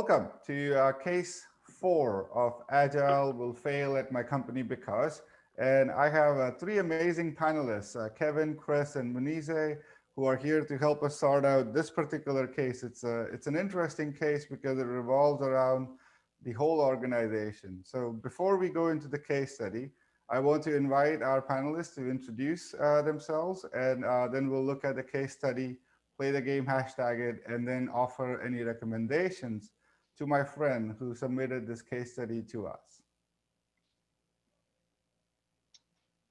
Welcome to case 4 of Agile will fail at my company because. And I have three amazing panelists, Kevin, Chris, and Munize, who are here to help us sort out this particular case. It's an interesting case because it revolves around the whole organization. So before we go into the case study, I want to invite our panelists to introduce themselves, and then we'll look at the case study, play the game, hashtag it, and then offer any recommendations to my friend who submitted this case study to us.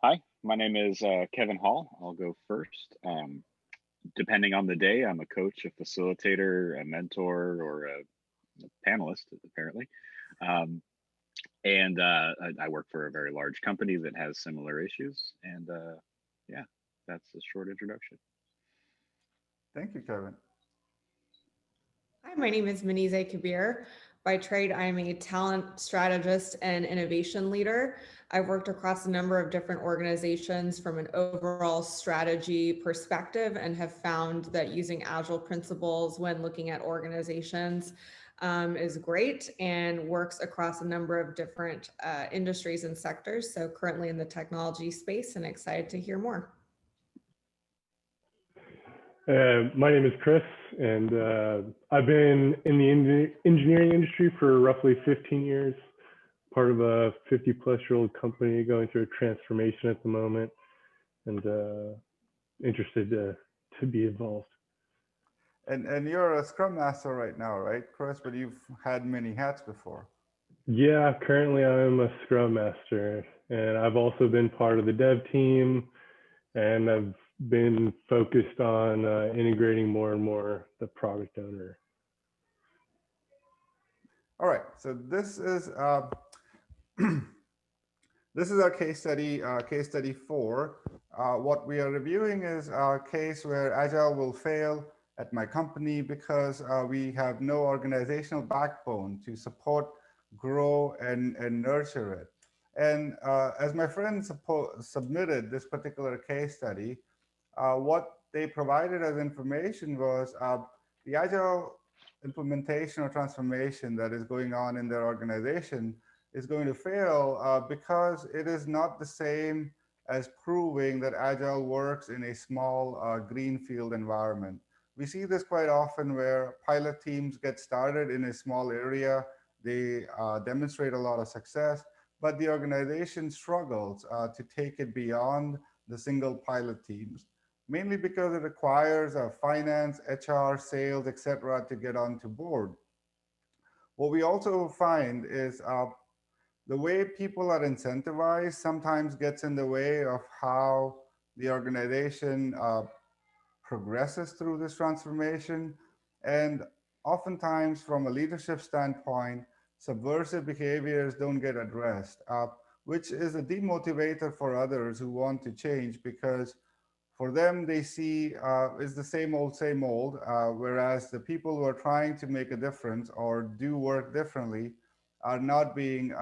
Hi, my name is Kevin Hall. I'll go first. Depending on the day, I'm a coach, a facilitator, a mentor, or a panelist, apparently. I work for a very large company that has similar issues. And yeah, that's a short introduction. Thank you, Kevin. Hi, my name is Munize Kabir. By trade, I'm a talent strategist and innovation leader. I've worked across a number of different organizations from an overall strategy perspective and have found that using Agile principles when looking at organizations is great and works across a number of different industries and sectors. So currently in the technology space and excited to hear more. My name is Chris, and I've been in the engineering industry for roughly 15 years, part of a 50-plus-year-old company going through a transformation at the moment, and interested to be involved. And you're a Scrum Master right now, right, Chris? But you've had many hats before. Yeah, currently I'm a Scrum Master, and I've also been part of the dev team, and I've been focused on integrating more and more the product owner. All right, so this is this is our case study 4. What we are reviewing is a case where Agile will fail at my company because we have no organizational backbone to support, grow, and nurture it. And as my friend submitted this particular case study, what they provided as information was the Agile implementation or transformation that is going on in their organization is going to fail because it is not the same as proving that Agile works in a small greenfield environment. We see this quite often where pilot teams get started in a small area, they demonstrate a lot of success, but the organization struggles to take it beyond the single pilot teams, mainly because it requires finance, HR, sales, etc. to get onto board. What we also find is the way people are incentivized sometimes gets in the way of how the organization progresses through this transformation. And oftentimes, from a leadership standpoint, subversive behaviors don't get addressed, which is a demotivator for others who want to change because for them, they see is the same old, whereas the people who are trying to make a difference or do work differently are not being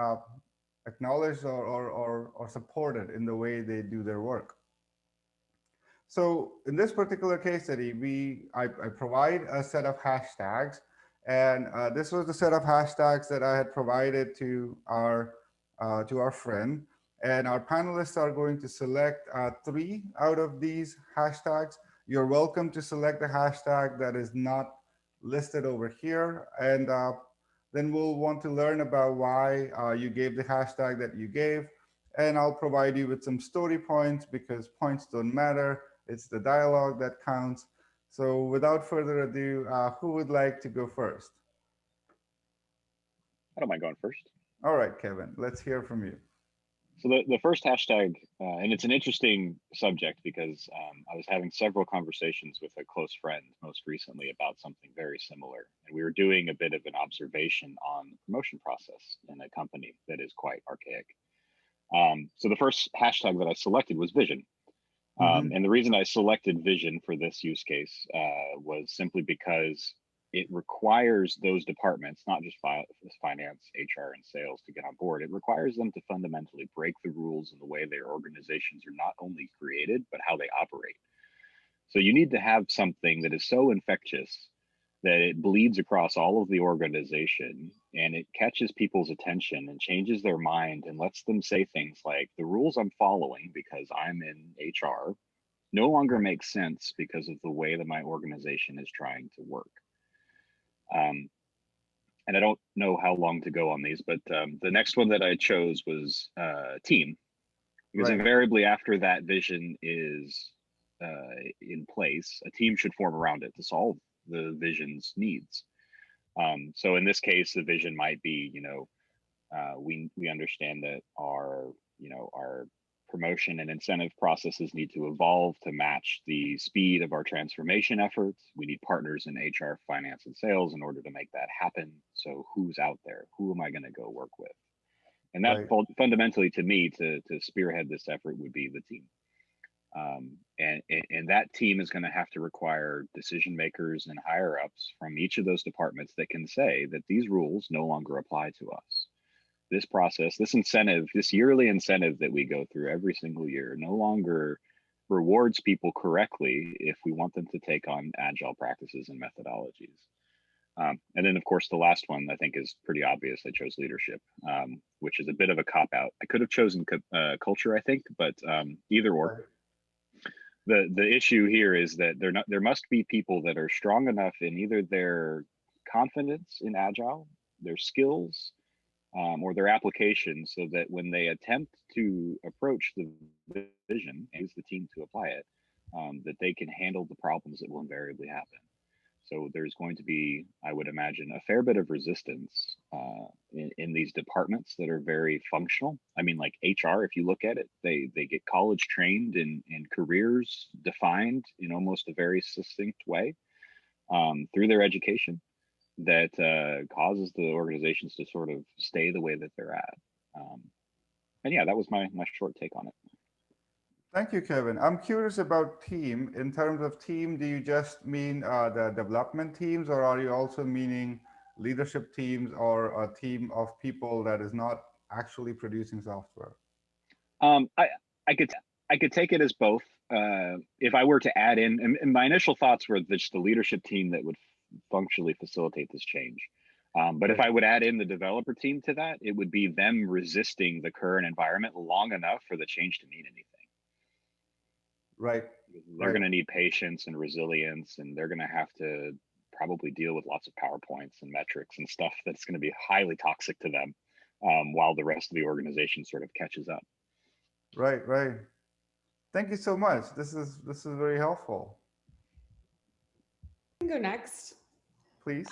acknowledged or supported in the way they do their work. So in this particular case study, I provide a set of hashtags, and this was the set of hashtags that I had provided to our friend. And our panelists are going to select 3 out of these hashtags. You're welcome to select the hashtag that is not listed over here. And then we'll want to learn about why you gave the hashtag that you gave. And I'll provide you with some story points because points don't matter. It's the dialogue that counts. So without further ado, who would like to go first? I don't mind going first. All right, Kevin, let's hear from you. So the first hashtag, and it's an interesting subject because I was having several conversations with a close friend most recently about something very similar. And we were doing a bit of an observation on the promotion process in a company that is quite archaic. So the first hashtag that I selected was vision. And the reason I selected vision for this use case was simply because it requires those departments, not just finance, HR, and sales to get on board. It requires them to fundamentally break the rules in the way their organizations are not only created, but how they operate. So you need to have something that is so infectious that it bleeds across all of the organization and it catches people's attention and changes their mind and lets them say things like, the rules I'm following because I'm in HR no longer make sense because of the way that my organization is trying to work. And I don't know how long to go on these, but the next one that I chose was team, because invariably after that vision is in place, a team should form around it to solve the vision's needs. So in this case, the vision might be, we understand that our promotion and incentive processes need to evolve to match the speed of our transformation efforts. We need partners in HR, finance, and sales in order to make that happen. So who's out there? Who am I going to go work with? And that fundamentally, to me, to spearhead this effort would be the team. And that team is going to have to require decision makers and higher ups from each of those departments that can say that these rules no longer apply to us. This process, this incentive, this yearly incentive that we go through every single year no longer rewards people correctly if we want them to take on agile practices and methodologies. And then, of course, the last one I think is pretty obvious. I chose leadership, which is a bit of a cop-out. I could have chosen culture, I think, but either or. The issue here is that there must be people that are strong enough in either their confidence in agile, their skills, or their application, so that when they attempt to approach the vision and use the team to apply it, that they can handle the problems that will invariably happen. So there's going to be, I would imagine, a fair bit of resistance in these departments that are very functional. I mean, like HR, if you look at it, they get college trained in careers defined in almost a very succinct way through their education that causes the organizations to sort of stay the way that they're at. And yeah, that was my short take on it. Thank you, Kevin. I'm curious about team. In terms of team, do you just mean the development teams, or are you also meaning leadership teams or a team of people that is not actually producing software? I could take it as both. If I were to add in, and my initial thoughts were just the leadership team that would functionally facilitate this change. But if I would add in the developer team to that, it would be them resisting the current environment long enough for the change to mean anything. Right. They're going to need patience and resilience, and they're going to have to probably deal with lots of PowerPoints and metrics and stuff that's going to be highly toxic to them while the rest of the organization sort of catches up. Right. Thank you so much. This is very helpful. I can go next. Please.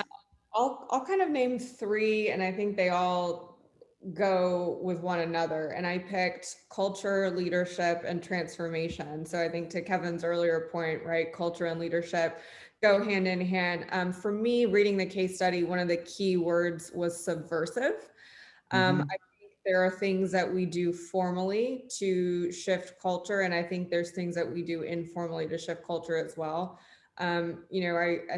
I'll kind of name three, and I think they all go with one another. And I picked culture, leadership, and transformation. So I think to Kevin's earlier point, right, culture and leadership go hand in hand. For me, reading the case study, one of the key words was subversive. I think there are things that we do formally to shift culture, and I think there's things that we do informally to shift culture as well. I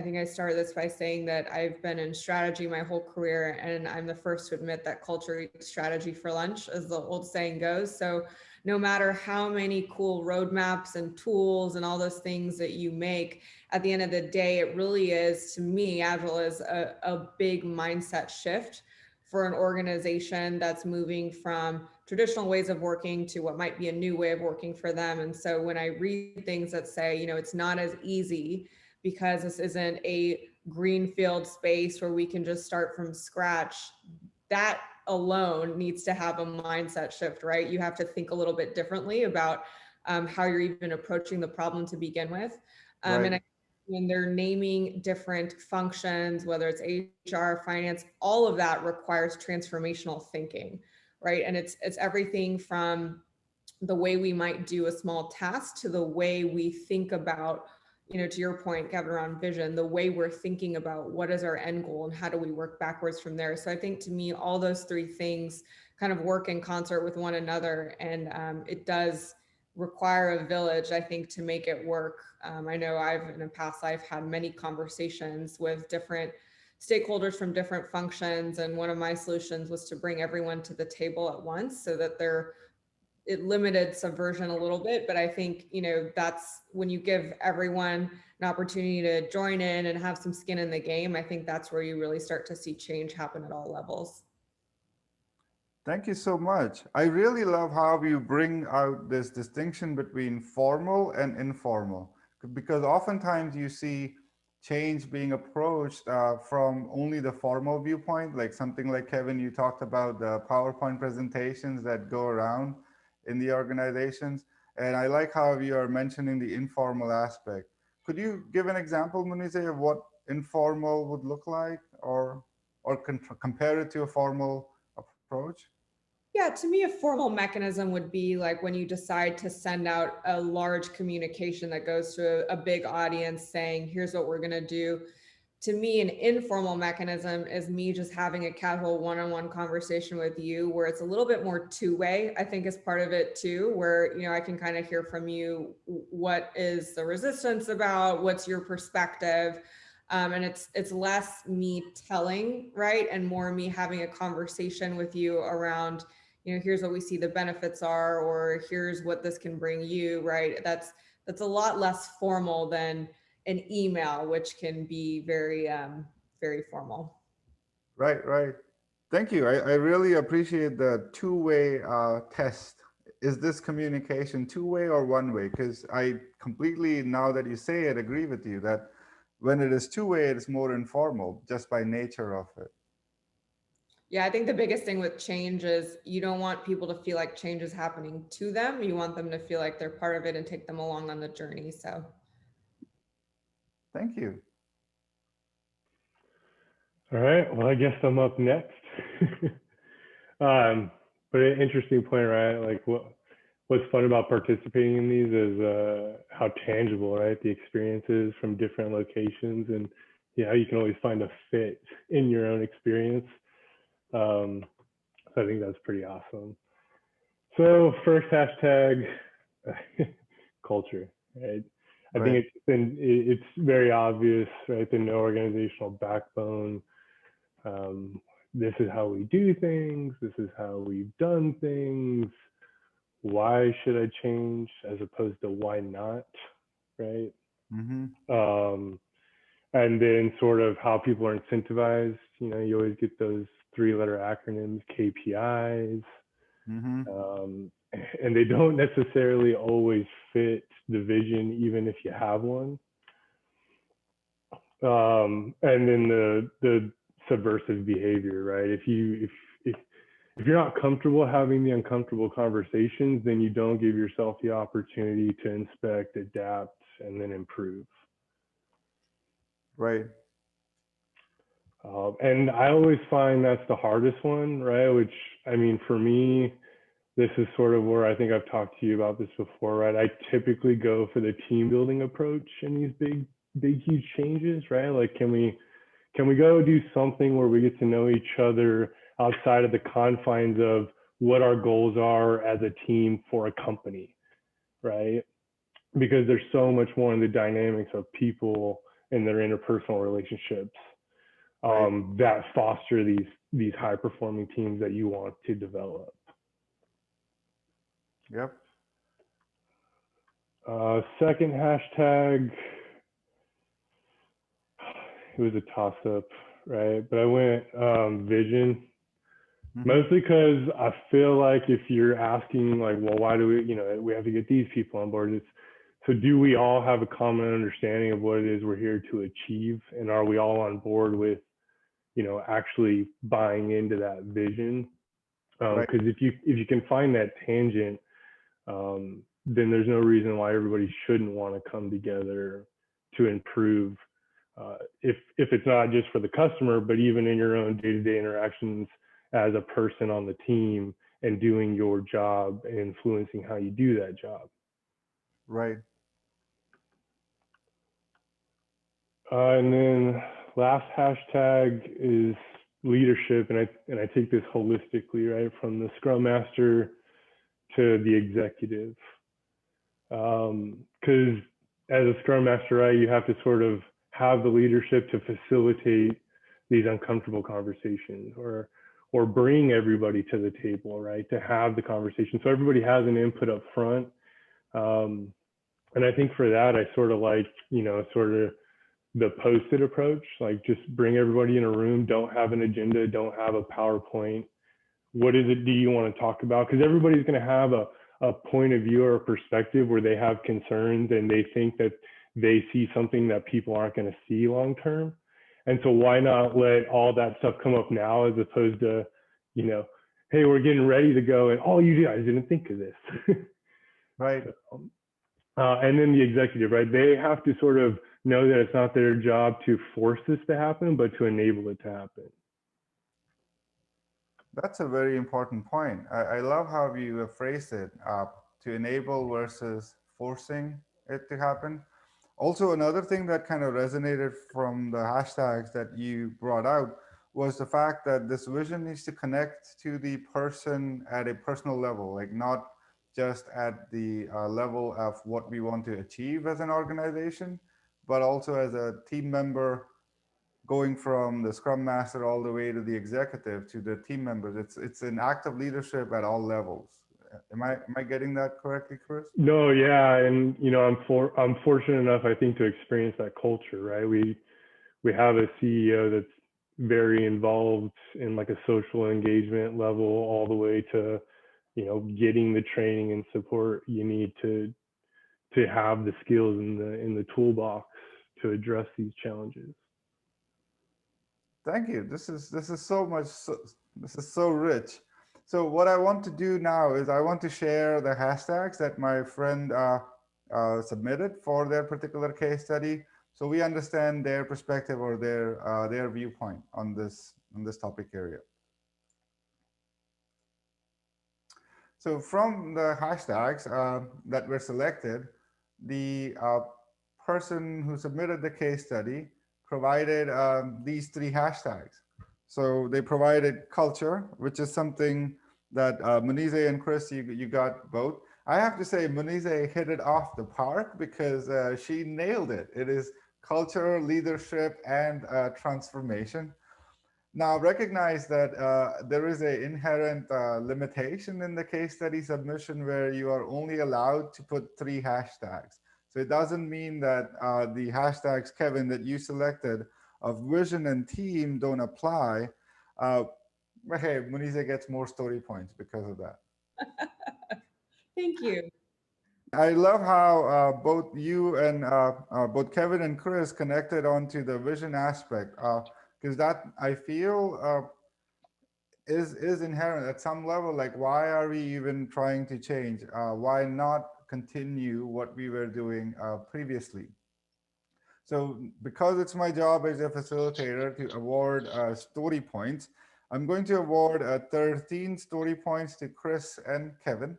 think I started this by saying that I've been in strategy my whole career, and I'm the first to admit that culture eats strategy for lunch, as the old saying goes. So no matter how many cool roadmaps and tools and all those things that you make, at the end of the day, it really is, to me, Agile is a big mindset shift for an organization that's moving from traditional ways of working to what might be a new way of working for them. And so when I read things that say, it's not as easy because this isn't a greenfield space where we can just start from scratch, that alone needs to have a mindset shift, right? You have to think a little bit differently about how you're even approaching the problem to begin with. And when they're naming different functions, whether it's HR, finance, all of that requires transformational thinking, right? And it's everything from the way we might do a small task to the way we think about, to your point, Kevin, around vision, the way we're thinking about what is our end goal and how do we work backwards from there. So I think, to me, all those three things kind of work in concert with one another, and it does require a village, I think, to make it work. I know in a past life, had many conversations with different stakeholders from different functions, and one of my solutions was to bring everyone to the table at once so that they're it limited subversion a little bit, but I think, that's when you give everyone an opportunity to join in and have some skin in the game. I think that's where you really start to see change happen at all levels. Thank you so much. I really love how you bring out this distinction between formal and informal, because oftentimes you see change being approached from only the formal viewpoint, like something like Kevin, you talked about the PowerPoint presentations that go around in the organizations. And I like how you are mentioning the informal aspect. Could you give an example, Munize, of what informal would look like, or compare it to a formal approach? Yeah, to me, a formal mechanism would be like when you decide to send out a large communication that goes to a big audience saying, here's what we're going to do. To me, an informal mechanism is me just having a casual one-on-one conversation with you where it's a little bit more two-way, I think is part of it too, where, I can kind of hear from you, what is the resistance about? What's your perspective? And it's less me telling, right? And more me having a conversation with you around, here's what we see the benefits are, or here's what this can bring you, right? That's a lot less formal than an email, which can be very, very formal. Right, right. Thank you. I really appreciate the two-way test. Is this communication two-way or one-way? Because I completely, now that you say it, agree with you that when it is two-way, it's more informal just by nature of it. Yeah, I think the biggest thing with change is you don't want people to feel like change is happening to them. You want them to feel like they're part of it and take them along on the journey. So thank you. All right, well, I guess I'm up next. But an interesting point, right? Like what's fun about participating in these is how tangible, right? The experiences from different locations, and how you can always find a fit in your own experience. So I think that's pretty awesome. So first hashtag, culture, right? I think it's very obvious, right? The no organizational backbone. This is how we do things. This is how we've done things. Why should I change as opposed to why not, right? Mm-hmm. And then sort of how people are incentivized. You always get those 3-letter acronyms, KPIs. Mm-hmm. And they don't necessarily always fit the vision, even if you have one. And then the subversive behavior, right? If you're not comfortable having the uncomfortable conversations, then you don't give yourself the opportunity to inspect, adapt, and then improve. Right. And I always find that's the hardest one, right? Which, I mean, for me, this is sort of where I think I've talked to you about this before, right? I typically go for the team building approach in these big, huge changes, right? Like, can we go do something where we get to know each other outside of the confines of what our goals are as a team for a company, right? Because there's so much more in the dynamics of people and their interpersonal relationships that foster these high performing teams that you want to develop. Yep. Second hashtag, it was a toss up, right? But I went vision, mostly because I feel like if you're asking like, well, why do we have to get these people on board? So do we all have a common understanding of what it is we're here to achieve? And are we all on board with, actually buying into that vision? Because if you can find that tangent, then there's no reason why everybody shouldn't want to come together to improve. If it's not just for the customer, but even in your own day-to-day interactions as a person on the team and doing your job and influencing how you do that job. Right. And then last hashtag is leadership, and I take this holistically, right, from the Scrum Master to the executive. Because as a Scrum Master, right, you have to sort of have the leadership to facilitate these uncomfortable conversations, or or bring everybody to the table, right? To have the conversation. So everybody has an input up front. And I think for that, I sort of like, sort of the post-it approach, like just bring everybody in a room, don't have an agenda, don't have a PowerPoint. What is it do you want to talk about? Because everybody's going to have a point of view or a perspective where they have concerns and they think that they see something that people aren't going to see long term. And so why not let all that stuff come up now as opposed to, hey, we're getting ready to go and you guys didn't think of this. Right. So, and then the executive, right? They have to sort of know that it's not their job to force this to happen, but to enable it to happen. That's a very important point. I love how you have phrased it, to enable versus forcing it to happen. Also, another thing that kind of resonated from the hashtags that you brought out was the fact that this vision needs to connect to the person at a personal level, like not just at the level of what we want to achieve as an organization, but also as a team member, going from the Scrum Master all the way to the executive to the team members. It's an act of leadership at all levels. Am I getting that correctly, Chris? No, yeah, and I'm fortunate enough, I think, to experience that culture, right? We have a CEO that's very involved in like a social engagement level, all the way to getting the training and support you need to have the skills in the toolbox to address these challenges. Thank you. This is so much. This is so rich. So what I want to do now is I want to share the hashtags that my friend submitted for their particular case study, so we understand their perspective or their viewpoint on this topic area. So from the hashtags that were selected, the person who submitted the case study provided these three hashtags. So they provided culture, which is something that Munize and Chris, you got both. I have to say, Munize hit it off the park because she nailed it. It is culture, leadership, and transformation. Now, recognize that there is an inherent limitation in the case study submission where you are only allowed to put three hashtags. So it doesn't mean that the hashtags, Kevin, that you selected of vision and team don't apply. But hey, Munize gets more story points because of that. Thank you. I love how both you and both Kevin and Chris connected onto the vision aspect, because that I feel is inherent at some level. Like, why are we even trying to change? Why not continue what we were doing previously? So because it's my job as a facilitator to award story points, I'm going to award 13 story points to Chris and Kevin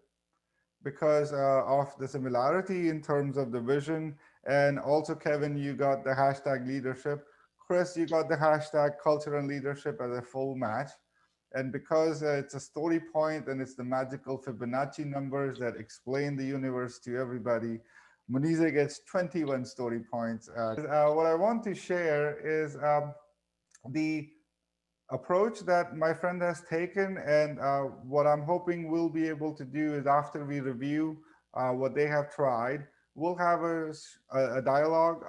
because of the similarity in terms of the vision. And also, Kevin, you got the hashtag leadership. Chris, you got the hashtag culture and leadership as a full match. And because it's a story point and it's the magical Fibonacci numbers that explain the universe to everybody, Munize gets 21 story points. What I want to share is the approach that my friend has taken, and what I'm hoping we'll be able to do is after we review what they have tried, we'll have a dialogue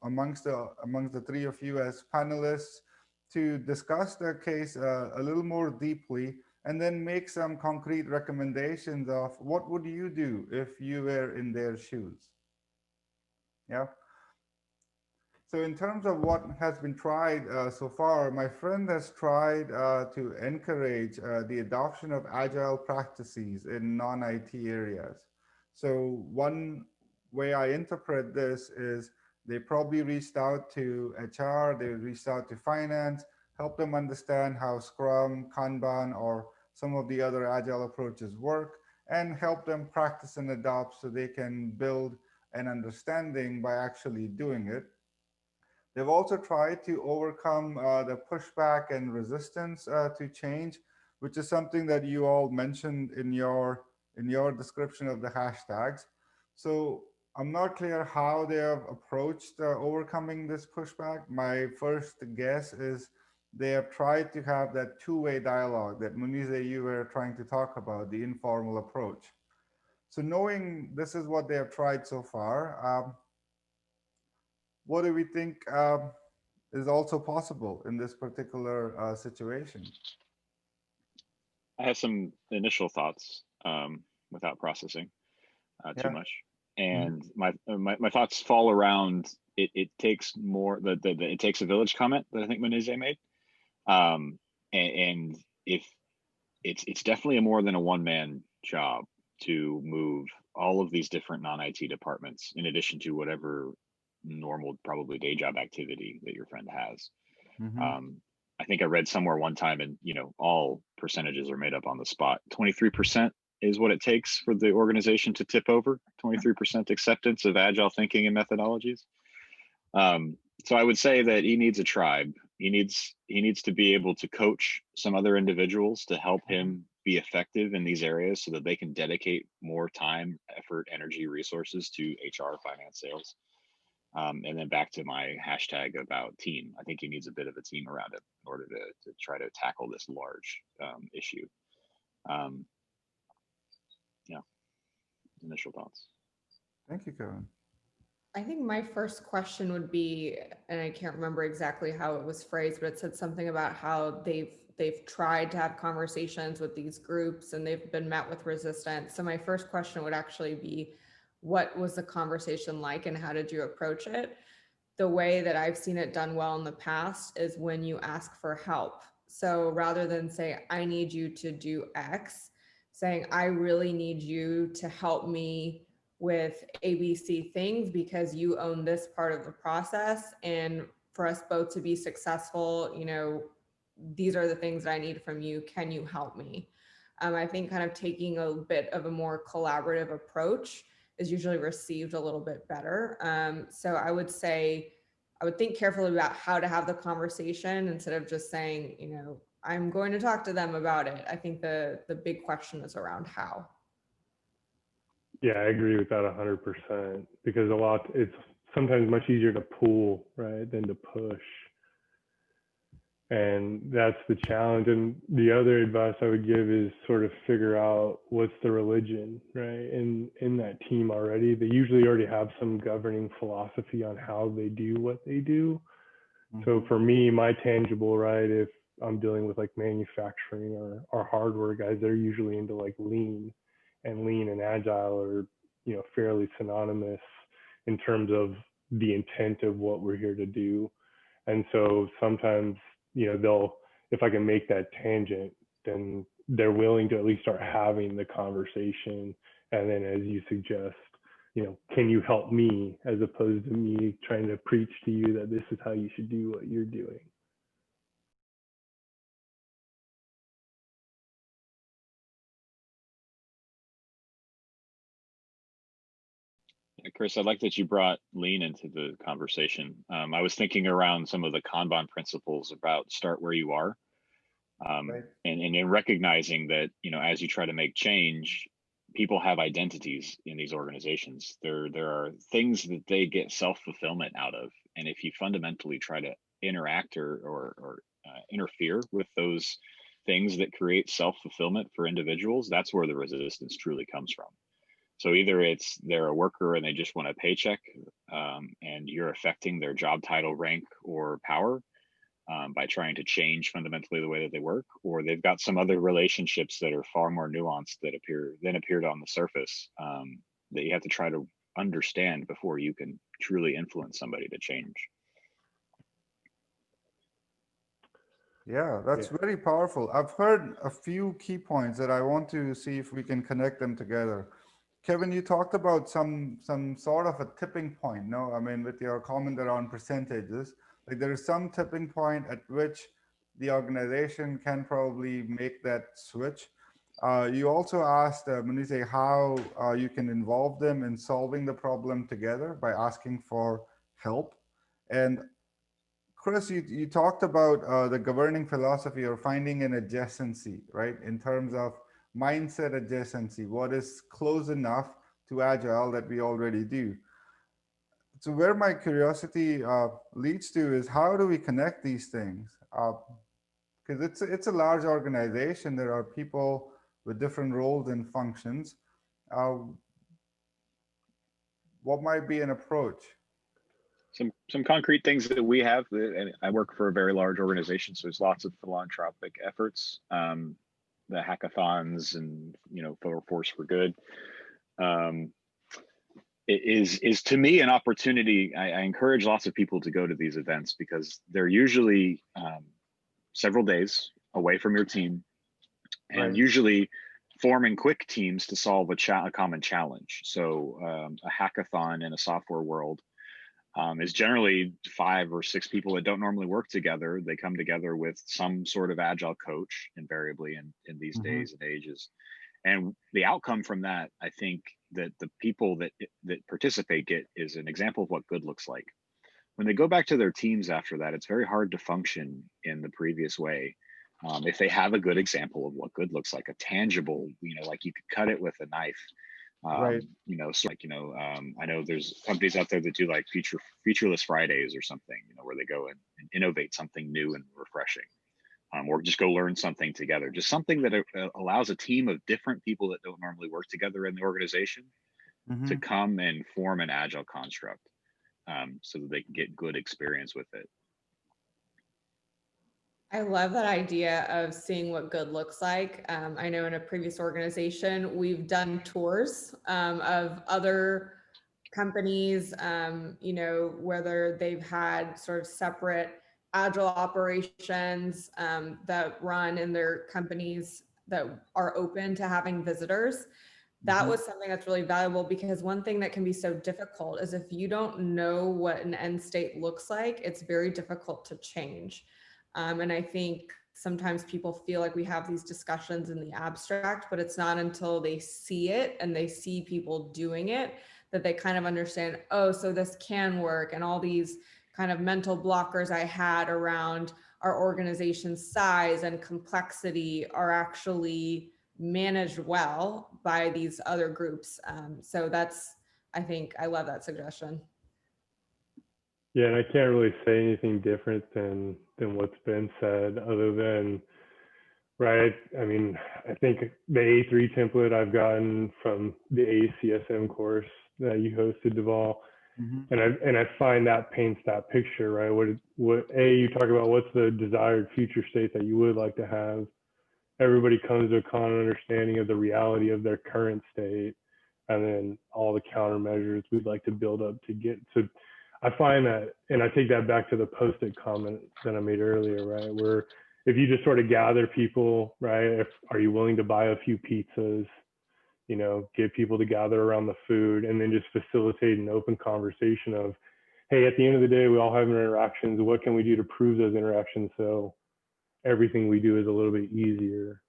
amongst the three of you as panelists to discuss the case a little more deeply, and then make some concrete recommendations of what would you do if you were in their shoes. Yeah. So in terms of what has been tried so far, my friend has tried to encourage the adoption of agile practices in non-IT areas. So one way I interpret this is they probably reached out to HR, they reached out to finance, help them understand how Scrum, Kanban, or some of the other agile approaches work, and help them practice and adopt so they can build an understanding by actually doing it. They've also tried to overcome the pushback and resistance to change, which is something that you all mentioned in your description of the hashtags. So I'm not clear how they have approached overcoming this pushback. My first guess is they have tried to have that two-way dialogue that Munize, you were trying to talk about, the informal approach. So knowing this is what they have tried so far, what do we think is also possible in this particular situation? I have some initial thoughts without processing too Yeah. much. And my thoughts fall around it takes more it takes a village comment that I think Munize made. And if it's definitely a more than a one-man job to move all of these different non-IT departments in addition to whatever normal probably day job activity that your friend has. I think I read somewhere one time, and all percentages are made up on the spot. 23% is what it takes for the organization to tip over. 23% acceptance of agile thinking and methodologies. So I would say that he needs a tribe. He needs to be able to coach some other individuals to help him be effective in these areas so that they can dedicate more time, effort, energy, resources to HR, finance, sales. And then back to my hashtag about team. I think he needs a bit of a team around him in order to try to tackle this large issue. Yeah, initial thoughts. Thank you, Kevin. I think my first question would be, and I can't remember exactly how it was phrased, but it said something about how they've tried to have conversations with these groups and they've been met with resistance. So my first question would actually be, what was the conversation like and how did you approach it? The way that I've seen it done well in the past is when you ask for help. So rather than say, I need you to do X, saying, I really need you to help me with ABC things because you own this part of the process. And for us both to be successful, these are the things that I need from you. Can you help me? I think kind of taking a bit of a more collaborative approach is usually received a little bit better. So I would say, I would think carefully about how to have the conversation instead of just saying, I'm going to talk to them about it. I think the big question is around how. Yeah, I agree with that 100% because it's sometimes much easier to pull, right, than to push. And that's the challenge. And the other advice I would give is sort of figure out what's the religion, right? In that team already, they usually already have some governing philosophy on how they do what they do. So for me, my tangible, right, if I'm dealing with like manufacturing or hardware guys, they're usually into like lean and agile are, fairly synonymous in terms of the intent of what we're here to do. And so sometimes, if I can make that tangent, then they're willing to at least start having the conversation. And then as you suggest, can you help me, as opposed to me trying to preach to you that this is how you should do what you're doing. Chris, I like that you brought lean into the conversation. I was thinking around some of the Kanban principles about start where you are. Right. And in recognizing that, as you try to make change, people have identities in these organizations. There are things that they get self-fulfillment out of. And if you fundamentally try to interact or interfere with those things that create self-fulfillment for individuals, that's where the resistance truly comes from. So either they're a worker and they just want a paycheck, and you're affecting their job title, rank, or power by trying to change fundamentally the way that they work, or they've got some other relationships that are far more nuanced that appeared on the surface that you have to try to understand before you can truly influence somebody to change. Yeah, that's very powerful. I've heard a few key points that I want to see if we can connect them together. Kevin, you talked about some sort of a tipping point, no? I mean, with your comment around percentages, like there is some tipping point at which the organization can probably make that switch. You also asked, Munize, how you can involve them in solving the problem together by asking for help. And Chris, you talked about the governing philosophy or finding an adjacency, right? In terms of mindset adjacency, what is close enough to Agile that we already do. So where my curiosity leads to is how do we connect these things? because it's a large organization. There are people with different roles and functions. What might be an approach? Some concrete things that we have. And I work for a very large organization, so there's lots of philanthropic efforts, the hackathons, and Force for Good. It is to me an opportunity. I encourage lots of people to go to these events because they're usually several days away from your team, and Right. usually forming quick teams to solve a common challenge. So a hackathon in a software world is generally 5 or 6 people that don't normally work together. They come together with some sort of agile coach, invariably in these days and ages. And the outcome from that, I think that the people that participate get is an example of what good looks like. When they go back to their teams after that, it's very hard to function in the previous way. If they have a good example of what good looks like, a tangible, like you could cut it with a knife. Right. I know there's companies out there that do like featureless Fridays or something, where they go and innovate something new and refreshing, or just go learn something together. Just something that allows a team of different people that don't normally work together in the organization to come and form an agile construct, so that they can get good experience with it. I love that idea of seeing what good looks like. I know in a previous organization, we've done tours of other companies, whether they've had sort of separate agile operations that run in their companies that are open to having visitors. That was something that's really valuable, because one thing that can be so difficult is if you don't know what an end state looks like, it's very difficult to change. And I think sometimes people feel like we have these discussions in the abstract, but it's not until they see it and they see people doing it that they kind of understand, oh, so this can work. And all these kind of mental blockers I had around our organization's size and complexity are actually managed well by these other groups. So I love that suggestion. Yeah, and I can't really say anything different than what's been said, other than, right, I mean, I think the A3 template I've gotten from the ACSM course that you hosted, Deval, and I find that paints that picture, right? You talk about what's the desired future state that you would like to have. Everybody comes to a common understanding of the reality of their current state, and then all the countermeasures we'd like to build up to get to. I find that, and I take that back to the post-it comment that I made earlier, right? Where if you just sort of gather people, right? Are you willing to buy a few pizzas, get people to gather around the food, and then just facilitate an open conversation of, hey, at the end of the day, we all have interactions. What can we do to prove those interactions so everything we do is a little bit easier?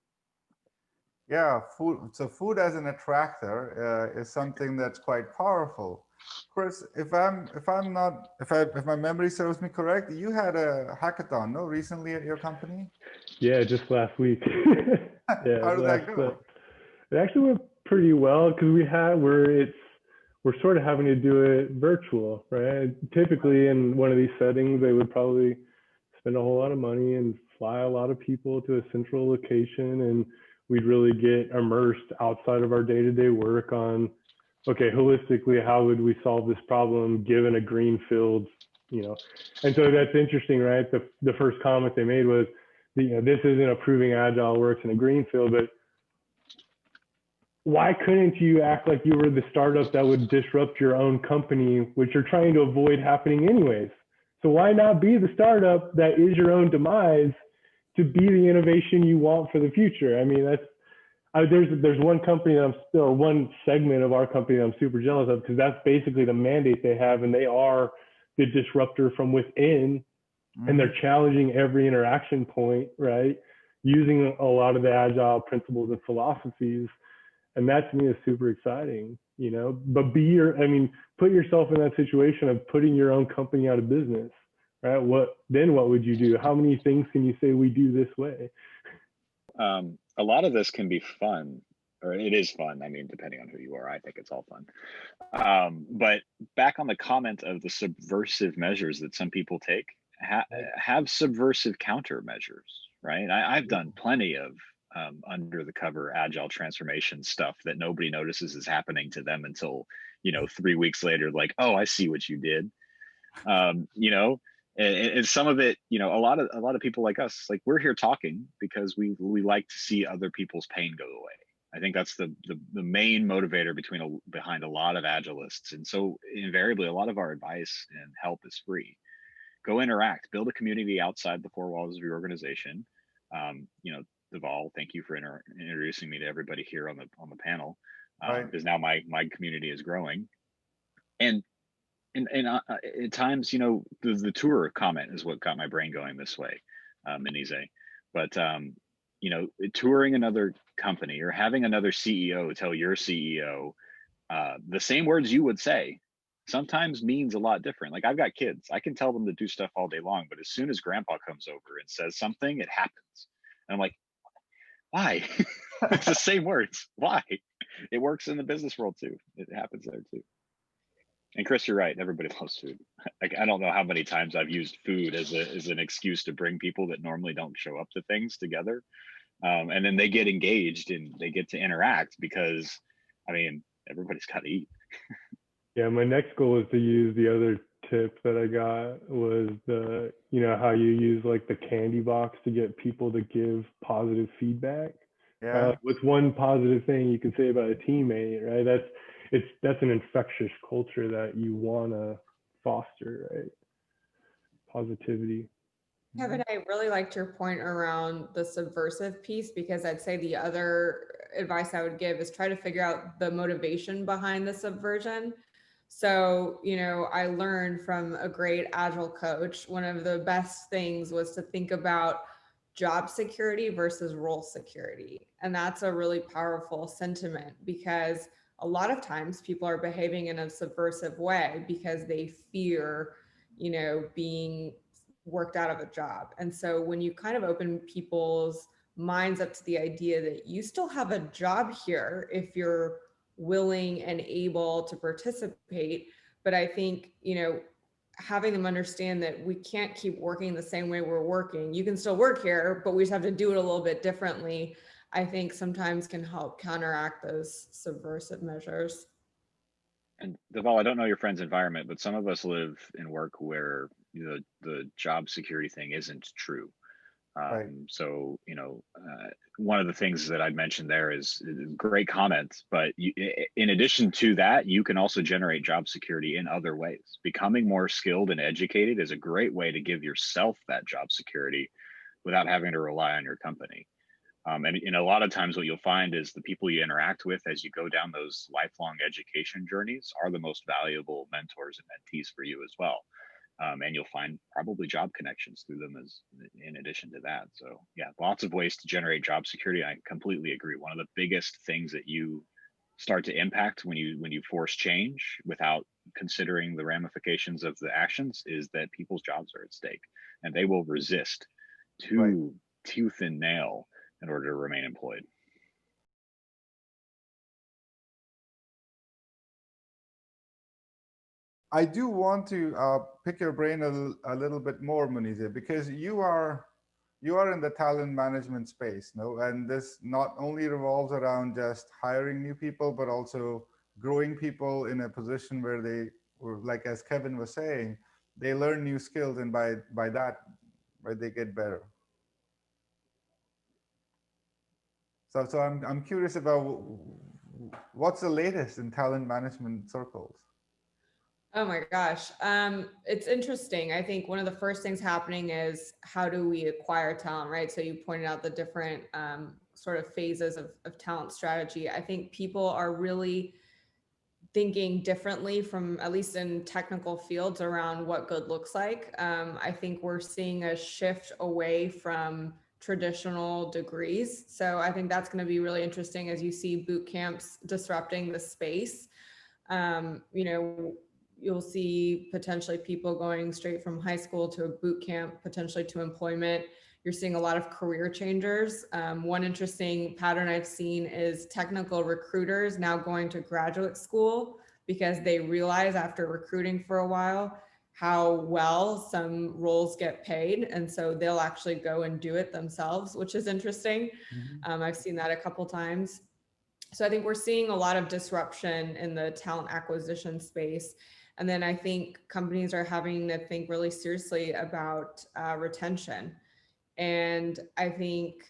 Yeah, food. So food as an attractor is something that's quite powerful. Chris, if my memory serves me correct, you had a hackathon, no, recently at your company? Yeah, just last week. Yeah, How did that go? It actually went pretty well, because we're sort of having to do it virtual, right? Typically in one of these settings, they would probably spend a whole lot of money and fly a lot of people to a central location, and we'd really get immersed outside of our day-to-day work on, okay, holistically, how would we solve this problem given a greenfield, And so that's interesting, right? The first comment they made was, this isn't a proving agile works in a greenfield, but why couldn't you act like you were the startup that would disrupt your own company, which you're trying to avoid happening anyways? So why not be the startup that is your own demise to be the innovation you want for the future? I mean, there's one company one segment of our company that I'm super jealous of, because that's basically the mandate they have, and they are the disruptor from within, and they're challenging every interaction point, right? Using a lot of the agile principles and philosophies. And that to me is super exciting, but put yourself in that situation of putting your own company out of business, right? What would you do? How many things can you say we do this way? A lot of this can be fun, or it is fun. I mean, depending on who you are, I think it's all fun. But back on the comment of the subversive measures that some people take, have subversive countermeasures, right? I've done plenty of under the cover agile transformation stuff that nobody notices is happening to them until, 3 weeks later, like, oh, I see what you did. You know, and some of it, a lot of people like us, like, we're here talking because we like to see other people's pain go away. I think that's the main motivator behind a lot of agilists. And so invariably, a lot of our advice and help is free. Go interact, build a community outside the four walls of your organization. Deval, thank you for introducing me to everybody here on the panel, because now my community is growing. And at times, the tour comment is what got my brain going this way, Menize. But touring another company or having another CEO tell your CEO the same words you would say sometimes means a lot different. Like, I've got kids, I can tell them to do stuff all day long, but as soon as grandpa comes over and says something, it happens. And I'm like, why? It's the same words. Why? It works in the business world too. It happens there too. And Chris, you're right. Everybody loves food. Like, I don't know how many times I've used food as an excuse to bring people that normally don't show up to things together. And then they get engaged and they get to interact because, everybody's got to eat. Yeah, my next goal is to use the other tip that I got was how you use like the candy box to get people to give positive feedback. Yeah. What's one positive thing you can say about a teammate, right? That's an infectious culture that you want to foster, right? Positivity. Kevin, I really liked your point around the subversive piece, because I'd say the other advice I would give is try to figure out the motivation behind the subversion. So, I learned from a great Agile coach, one of the best things was to think about job security versus role security. And that's a really powerful sentiment, because a lot of times people are behaving in a subversive way because they fear, being worked out of a job. And so when you kind of open people's minds up to the idea that you still have a job here if you're willing and able to participate, but I think, having them understand that we can't keep working the same way we're working. You can still work here, but we just have to do it a little bit differently, I think sometimes can help counteract those subversive measures. And Deval, I don't know your friend's environment, but some of us live and work where the job security thing isn't true. Right. So, one of the things that I'd mentioned there is great comments, but in addition to that, you can also generate job security in other ways. Becoming more skilled and educated is a great way to give yourself that job security without having to rely on your company. And a lot of times what you'll find is the people you interact with as you go down those lifelong education journeys are the most valuable mentors and mentees for you as well. And you'll find probably job connections through them as in addition to that. So yeah, lots of ways to generate job security. I completely agree. One of the biggest things that you start to impact when you force change without considering the ramifications of the actions is that people's jobs are at stake, and they will resist tooth and nail in order to remain employed. I do want to pick your brain a little bit more, Munize, because you are in the talent management space, no? And this not only revolves around just hiring new people, but also growing people in a position where they, or like as Kevin was saying, they learn new skills, and by that, right, they get better. So I'm curious about what's the latest in talent management circles. Oh my gosh. It's interesting. I think one of the first things happening is how do we acquire talent, right? So you pointed out the different sort of phases of talent strategy. I think people are really thinking differently from, at least in technical fields, around what good looks like. I think we're seeing a shift away from traditional degrees. So I think that's going to be really interesting as you see boot camps disrupting the space. You'll see potentially people going straight from high school to a boot camp, potentially to employment. You're seeing a lot of career changers. One interesting pattern I've seen is technical recruiters now going to graduate school because they realize after recruiting for a while how well some roles get paid. And so they'll actually go and do it themselves, which is interesting. I've seen that a couple times. So I think we're seeing a lot of disruption in the talent acquisition space. And then I think companies are having to think really seriously about retention. And I think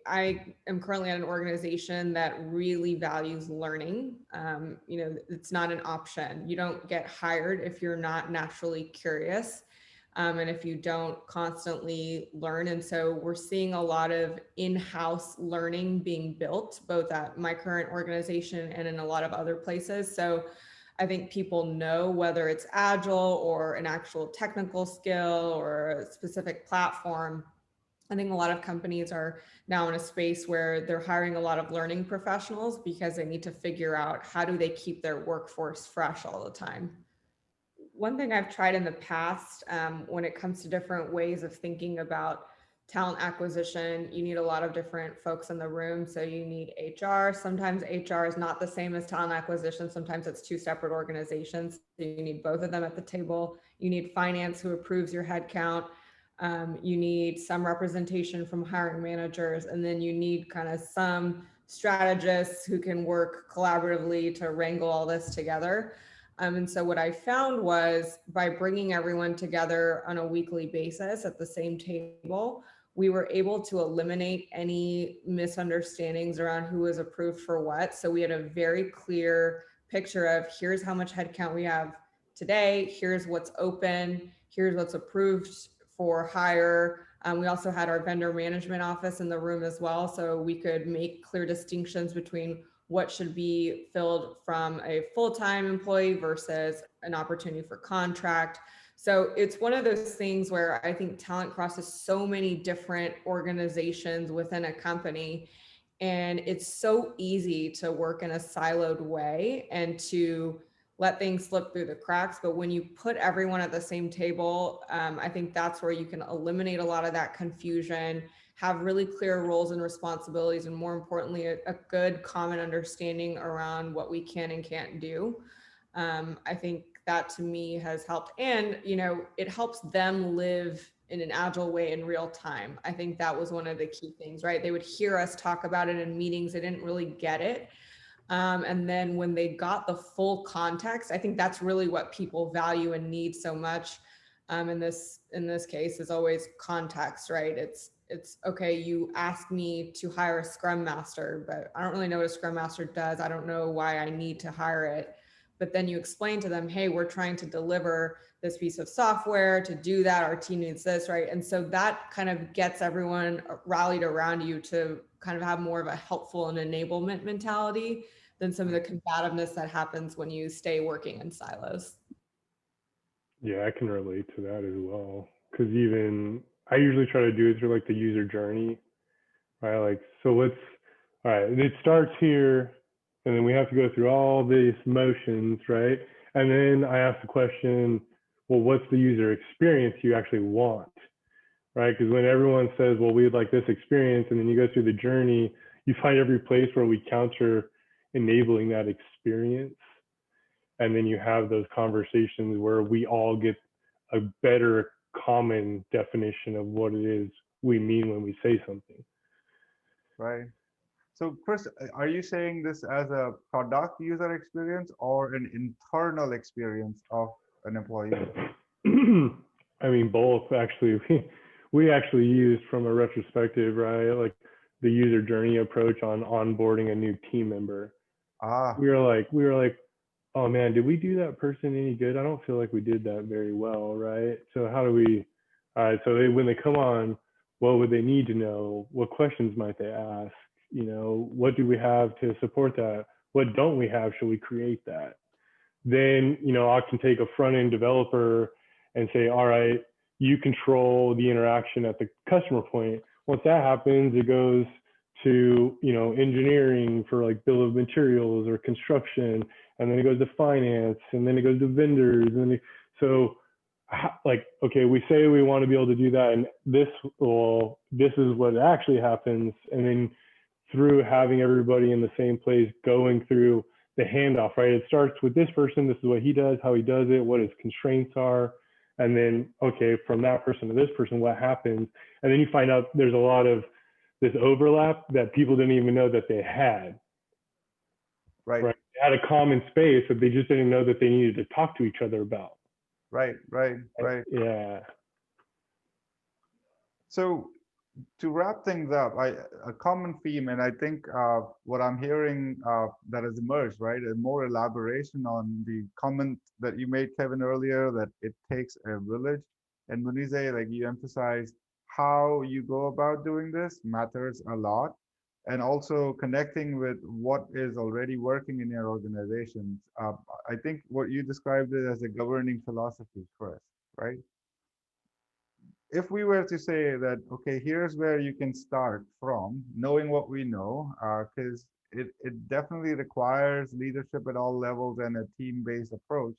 I am currently at an organization that really values learning. You know, it's not an option. You don't get hired if you're not naturally curious. And if you don't constantly learn. And so we're seeing a lot of in-house learning being built, both at my current organization and in a lot of other places. So I think people know whether it's Agile or an actual technical skill or a specific platform. I think a lot of companies are now in a space where they're hiring a lot of learning professionals because they need to figure out how do they keep their workforce fresh all the time. One thing I've tried in the past when it comes to different ways of thinking about talent acquisition, you need a lot of different folks in the room. So you need HR. Sometimes HR is not the same as talent acquisition. Sometimes it's two separate organizations. So you need both of them at the table. You need finance who approves your headcount. You need some representation from hiring managers, and then you need kind of some strategists who can work collaboratively to wrangle all this together. And so what I found was by bringing everyone together on a weekly basis at the same table, we were able to eliminate any misunderstandings around who was approved for what. So we had a very clear picture of here's how much headcount we have today, here's what's open, here's what's approved for hire. We also had our vendor management office in the room as well. So we could make clear distinctions between what should be filled from a full-time employee versus an opportunity for contract. So it's one of those things where I think talent crosses so many different organizations within a company. And it's so easy to work in a siloed way and to let things slip through the cracks. But when you put everyone at the same table, I think that's where you can eliminate a lot of that confusion, have really clear roles and responsibilities, and more importantly, a good common understanding around what we can and can't do. I think that to me has helped. And, you know, it helps them live in an agile way in real time. I think that was one of the key things, right? They would hear us talk about it in meetings. They didn't really get it. And then when they got the full context, I think that's really what people value and need so much. In this case is always context, right? It's okay, you asked me to hire a Scrum Master, but I don't really know what a Scrum Master does. I don't know why I need to hire it. But then you explain to them, hey, we're trying to deliver this piece of software. To do that, our team needs this, right? And so that kind of gets everyone rallied around you to kind of have more of a helpful and enablement mentality than some of the combativeness that happens when you stay working in silos. Yeah, I can relate to that as well. Because even I usually try to do it through like the user journey, right? Like, so all right, it starts here, and then we have to go through all these motions, right? And then I ask the question, well, what's the user experience you actually want, right? Because when everyone says, well, we'd like this experience, and then you go through the journey, you find every place where we counter enabling that experience. And then you have those conversations where we all get a better common definition of what it is we mean when we say something. Right. So Chris, are you saying this as a product user experience or an internal experience of an employee? I mean, both actually. We actually used from a retrospective, right? Like the user journey approach on onboarding a new team member. We were like, oh man, did we do that person any good? I don't feel like we did that very well, right? So how do we, all right, so when they come on, what would they need to know? What questions might they ask? You know, what do we have to support that? What don't we have? Should we create that? Then, you know, I can take a front end developer and say, all right, you control the interaction at the customer point. Once that happens, it goes to, you know, engineering for like bill of materials or construction, and then it goes to finance, and then it goes to vendors. And so like, okay, we say we want to be able to do that, and this is what actually happens. And then through having everybody in the same place, going through the handoff, right? It starts with this person, this is what he does, how he does it, what his constraints are. And then, okay, from that person to this person, what happens? And then you find out there's a lot of this overlap that people didn't even know that they had. Right. Right. They had a common space that they just didn't know that they needed to talk to each other about. Right. Yeah. So to wrap things up, a common theme, and I think what I'm hearing that has emerged, right, a more elaboration on the comment that you made, Kevin, earlier, that it takes a village. And Munize, like you emphasized, how you go about doing this matters a lot. And also connecting with what is already working in your organizations. I think what you described it as a governing philosophy, Chris, right? If we were to say that, okay, here's where you can start from, knowing what we know, because it definitely requires leadership at all levels and a team-based approach,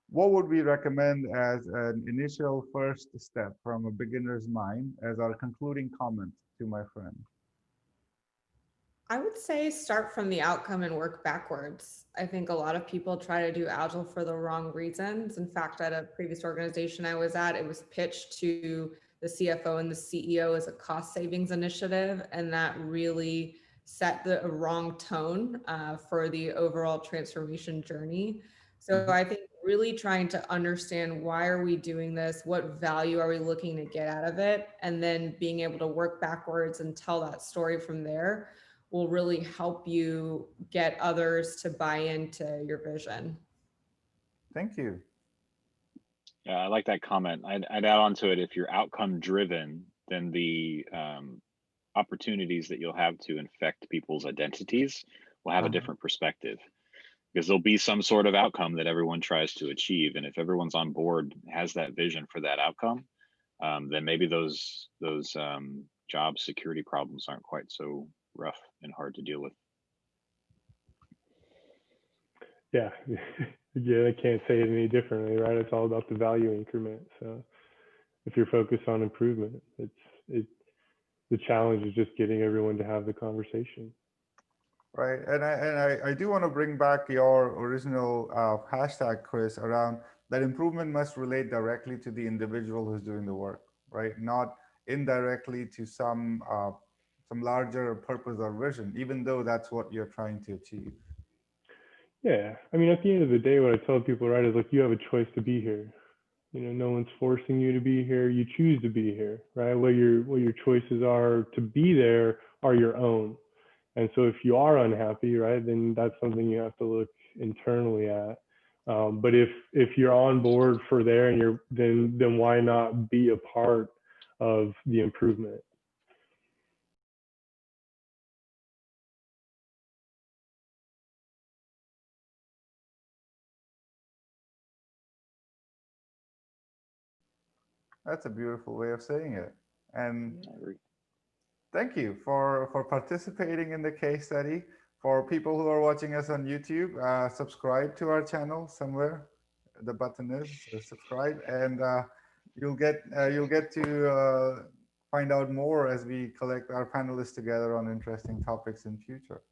what would we recommend as an initial first step from a beginner's mind as our concluding comment to my friend? I would say start from the outcome and work backwards. I think a lot of people try to do Agile for the wrong reasons. In fact, at a previous organization I was at, it was pitched to the CFO and the CEO as a cost savings initiative, and that really set the wrong tone for the overall transformation journey. So I think really trying to understand, why are we doing this? What value are we looking to get out of it? And then being able to work backwards and tell that story from there will really help you get others to buy into your vision. Thank you. Yeah, I like that comment. I'd add on to it, if you're outcome driven, then the opportunities that you'll have to infect people's identities will have a different perspective, because there'll be some sort of outcome that everyone tries to achieve. And if everyone's on board, has that vision for that outcome, then maybe those job security problems aren't quite so rough and hard to deal with. Yeah. Yeah, I can't say it any differently, right? It's all about the value increment. So if you're focused on improvement, the challenge is just getting everyone to have the conversation. Right, and I do want to bring back your original hashtag, Chris, around that improvement must relate directly to the individual who's doing the work, right? Not indirectly to some larger purpose or vision, even though that's what you're trying to achieve. Yeah, I mean, at the end of the day, what I tell people, right, is like, you have a choice to be here. You know, no one's forcing you to be here. You choose to be here, right? What your choices are to be there are your own. And so if you are unhappy, right, then that's something you have to look internally at. But if you're on board for there, and then why not be a part of the improvement? That's a beautiful way of saying it. And I agree. thank you for participating in the case study. For people who are watching us on YouTube, subscribe to our channel somewhere. The button is subscribe, and you'll get to find out more as we collect our panelists together on interesting topics in future.